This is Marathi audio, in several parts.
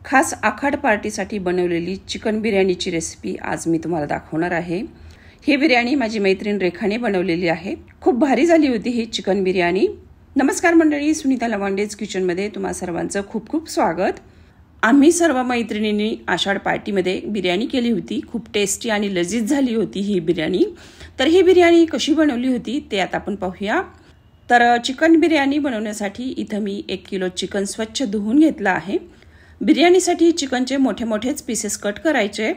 खास आखाड पार्टीसाठी बनवलेली चिकन बिर्याणीची रेसिपी आज मी तुम्हाला दाखवणार आहे। ही बिर्याणी माझी मैत्रीण रेखाने बनवलेली आहे। खूप भारी झाली होती ही चिकन बिर्याणी। नमस्कार मंडळी, सुनीता लवांडेज किचन मध्ये तुम्हा सर्वांचं खूप खूप स्वागत। आम्ही सर्व मैत्रिणींनी आषाढ पार्टीमध्ये बिर्याणी केली होती। खूप टेस्टी आणि लजीज झाली होती ही बिर्याणी। तर ही बिर्याणी कशी बनवली होती ते आता आपण पाहूया। तर चिकन बिर्याणी बनवण्यासाठी इथं मी 1 किलो चिकन स्वच्छ धुवून घेतलं आहे। बिर्याणीसाठी चिकनचे मोठे मोठेच पीसेस कट करायचे।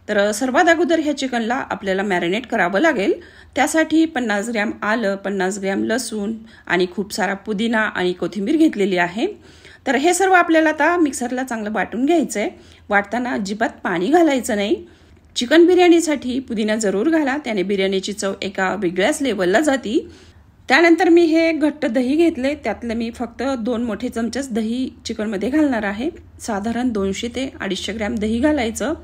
तर सर्वात अगोदर ह्या चिकनला आपल्याला मॅरिनेट करावं लागेल। त्यासाठी 50 ग्रॅम आलं, 50 ग्रॅम लसूण आणि खूप सारा पुदिना आणि कोथिंबीर घेतलेली आहे। तर हे सर्व आपल्याला आता मिक्सरला चांगलं वाटून घ्यायचंय। वाटताना अजिबात पाणी घालायचं नाही। चिकन बिर्याणीसाठी पुदिना जरूर घाला, त्याने बिर्याणीची चव एका वेगळ्याच लेवलला जाती। त्यानंतर मी हे घट्ट दही घेतले, त्यातले मी फक्त 2 मोठे चमचेच दही चिकनमध्ये घालणार आहे। साधारण 200 ते 250 ग्रॅम दही घालायचं।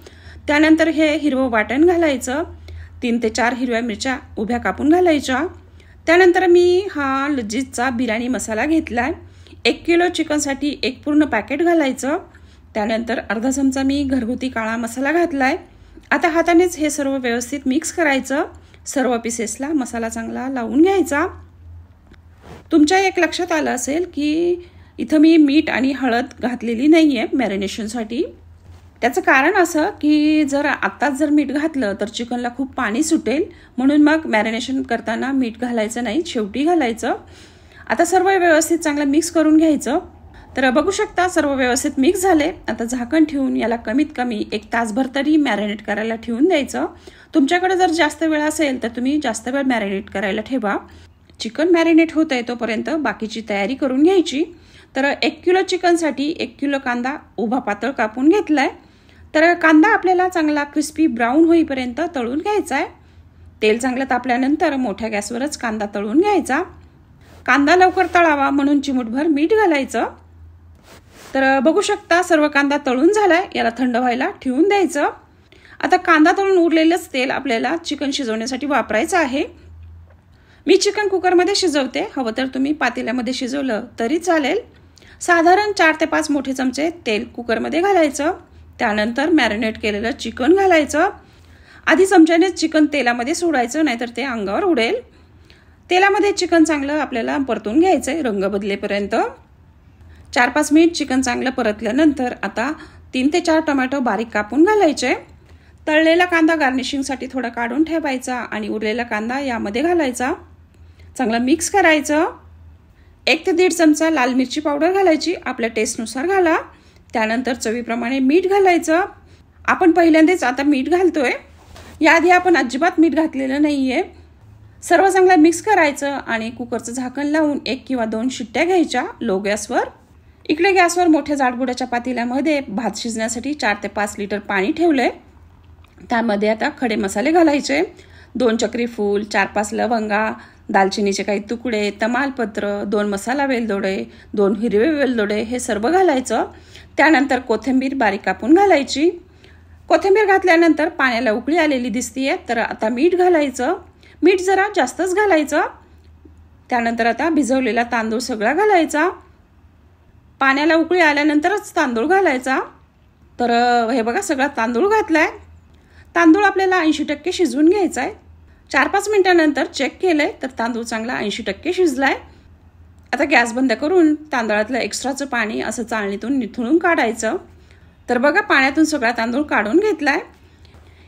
त्यानंतर हे हिरवं वाटण घालायचं। 3 ते 4 हिरव्या मिरच्या उभ्या कापून घालायच्या। त्यानंतर मी हा लजीजचा बिर्याणी मसाला घेतलाय। 1 किलो चिकनसाठी 1 पूर्ण पॅकेट घालायचं। त्यानंतर अर्धा चमचा मी घरगुती काळा मसाला घातलाय। आता हातानेच हे सर्व व्यवस्थित मिक्स करायचं। सर्व पीसेसला मसाला चांगला लावून घ्यायचा। तुमच्या एक लक्षात आलं असेल की इथं मी मीठ आणि हळद घातलेली नाहीये मॅरिनेशनसाठी। त्याचं कारण असं की जर आत्ताच जर मीठ घातलं तर चिकनला खूप पाणी सुटेल, म्हणून मग मॅरिनेशन करताना मीठ घालायचं नाही, शेवटी घालायचं। आता सर्व व्यवस्थित चांगलं मिक्स करून घ्यायचं। तर बघू शकता सर्व व्यवस्थित मिक्स झाले। आता झाकण ठेवून याला कमीत कमी 1 तासभर तरी मॅरिनेट करायला ठेवून द्यायचं। तुमच्याकडे जर जास्त वेळ असेल तर तुम्ही जास्त वेळ मॅरिनेट करायला ठेवा। चिकन मॅरिनेट होत आहे तोपर्यंत बाकीची तयारी करून घ्यायची। तर 1 किलो चिकनसाठी 1 किलो कांदा उभा पातळ कापून घेतलाय। तर कांदा आपल्याला चांगला क्रिस्पी ब्राऊन होईपर्यंत तळून घ्यायचा आहे। तेल चांगलं तापल्यानंतर मोठ्या गॅसवरच कांदा तळून घ्यायचा। कांदा लवकर तळावा म्हणून चिमूटभर मीठ घालायचं। तर बघू शकता सर्व कांदा तळून झालाय, याला थंड व्हायला ठेवून द्यायचं। आता कांदा तळून उरलेलंच तेल आपल्याला चिकन शिजवण्यासाठी वापरायचं आहे। मी चिकन कुकरमध्ये शिजवते, हवं तर तुम्ही पातेल्यामध्ये शिजवलं तरी चालेल। साधारण 4 ते 5 मोठे चमचे तेल कुकरमध्ये घालायचं। त्यानंतर मॅरिनेट केलेलं चिकन घालायचं। आधी चमच्याने चिकन तेलामध्ये सोडायचं, नाहीतर ते अंगावर उडेल। तेलामध्ये चिकन चांगलं आपल्याला परतून घ्यायचंय रंग बदलेपर्यंत। 4-5 मिनिट चिकन चांगलं परतल्यानंतर आता 3 ते 4 टोमॅटो बारीक कापून घालायचे। तळलेला कांदा गार्निशिंगसाठी थोडा काढून ठेवायचा आणि उरलेला कांदा यामध्ये घालायचा। चांगलं मिक्स करायचं। 1 ते 1.5 चमचा लाल मिरची पावडर घालायची, आपल्या टेस्टनुसार घाला। त्यानंतर चवीप्रमाणे मीठ घालायचं। आपण पहिल्यांदाच आता मीठ घालतोय, याआधी आपण अजिबात मीठ घातलेलं नाहीये। सर्व चांगलं मिक्स करायचं आणि कुकरचं झाकण लावून 1 किंवा 2 शिट्ट्या घ्यायच्या लो गॅसवर। इकडे गॅसवर मोठ्या जाडबुडाच्या पातेल्यामध्ये भात शिजण्यासाठी 4 ते 5 लिटर पाणी ठेवलंय। त्यामध्ये आता खडे मसाले घालायचे। 2 चक्री फूल, 4-5 लवंगा, दालचिनीचे काही तुकडे, तमालपत्र, 2 मसाला वेलदोडे, 2 हिरवे वेलदोडे हे सर्व घालायचं। त्यानंतर कोथिंबीर बारीक कापून घालायची। कोथिंबीर घातल्यानंतर पाण्याला उकळी आलेली दिसतीये, तर आता मीठ घालायचं। मीठ जरा जास्तच घालायचं। त्यानंतर आता भिजवलेला तांदूळ सगळा घालायचा। पाण्याला उकळी आल्यानंतरच तांदूळ घालायचा। तर हे बघा सगळा तांदूळ घातलाय। तांदूळ आपल्याला 80% शिजवून घ्यायचा आहे। 4-5 मिनिटांनंतर चेक केलंय तर तांदूळ चांगला 80% शिजलाय। आता गॅस बंद करून तांदळातलं एक्स्ट्राचं पाणी असं चाळणीतून निथळून काढायचं। तर बघा पाण्यातून सगळा तांदूळ काढून घेतलाय।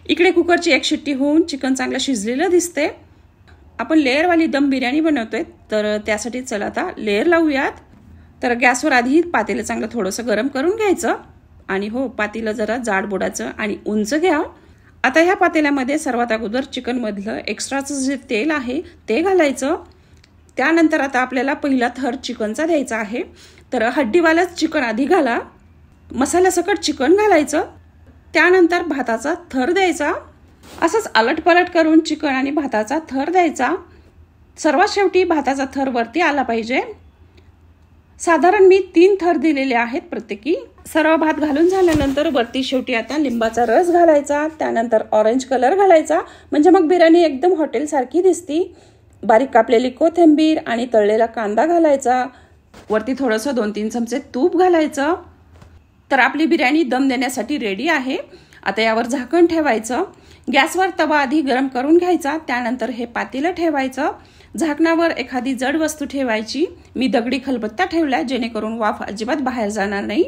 इकडे कुकरची 1 शिट्टी होऊन चिकन चांगलं शिजलेलं दिसते। आपण लेअरवाली दम बिर्याणी बनवतोय, तर त्यासाठी चला आता लेअर लावूयात। तर गॅसवर आधी पातेलं चांगलं थोडंसं गरम करून घ्यायचं आणि हो पातेलं जरा जाडबुडाचं आणि उंच घ्या। आता ह्या पातेल्यामध्ये सर्वात अगोदर चिकनमधलं एक्स्ट्राचं जे तेल आहे ते घालायचं। त्यानंतर आता आपल्याला पहिला थर चिकनचा द्यायचा आहे, तर हड्डीवालंच चिकन आधी घाला। मसाल्यासकट चिकन घालायचं। त्यानंतर भाताचा थर द्यायचा। असंच अलटपलट करून चिकन आणि भाताचा थर द्यायचा। सर्वात शेवटी भाताचा थर वरती आला पाहिजे। साधारण मी 3 थर दिलेले आहेत प्रत्येकी। सर्व भात घालून झाल्यानंतर वरती शेवटी आता लिंबाचा रस घालायचा। त्यानंतर ऑरेंज कलर घालायचा, म्हणजे मग बिर्याणी एकदम हॉटेल सारखी दिसती। बारीक कापलेली कोथिंबीर आणि तळलेला कांदा घालायचा। वरती थोडंसं 2-3 चमचे तूप घालायचं। तर आपली बिर्याणी दम देण्यासाठी रेडी आहे। आता यावर झाकण ठेवायचं। गॅसवर तवा आधी गरम करून घ्यायचा, त्यानंतर हे पातेलं ठेवायचं। झाकणावर एखादी जड वस्तू ठेवायची। मी दगडी खलबत्ता ठेवलाय जेणेकरून वाफ अजिबात बाहेर जाणार नाही।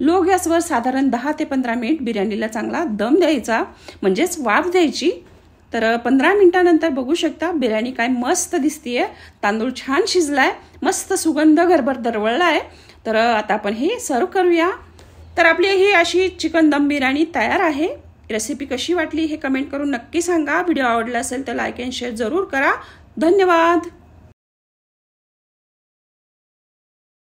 लो गॅसवर साधारण 10 ते 15 मिनिट बिर्याणीला चांगला दम द्यायचा, म्हणजेच वाफ द्यायची। तर 15 मिनिटांनंतर बघू शकता बिर्याणी काय मस्त दिसतीये। तांदूळ छान शिजलाय, मस्त सुगंध घरभर दरवळलाय। तर आता आपण हे सर्व करूया। तर आपली ही अशी चिकन दम बिर्याणी तयार आहे। रेसिपी कशी वाटली हे कमेंट करून नक्की सांगा। व्हिडिओ आवडला असेल तर लाईक अँड शेअर जरूर करा। धन्यवाद।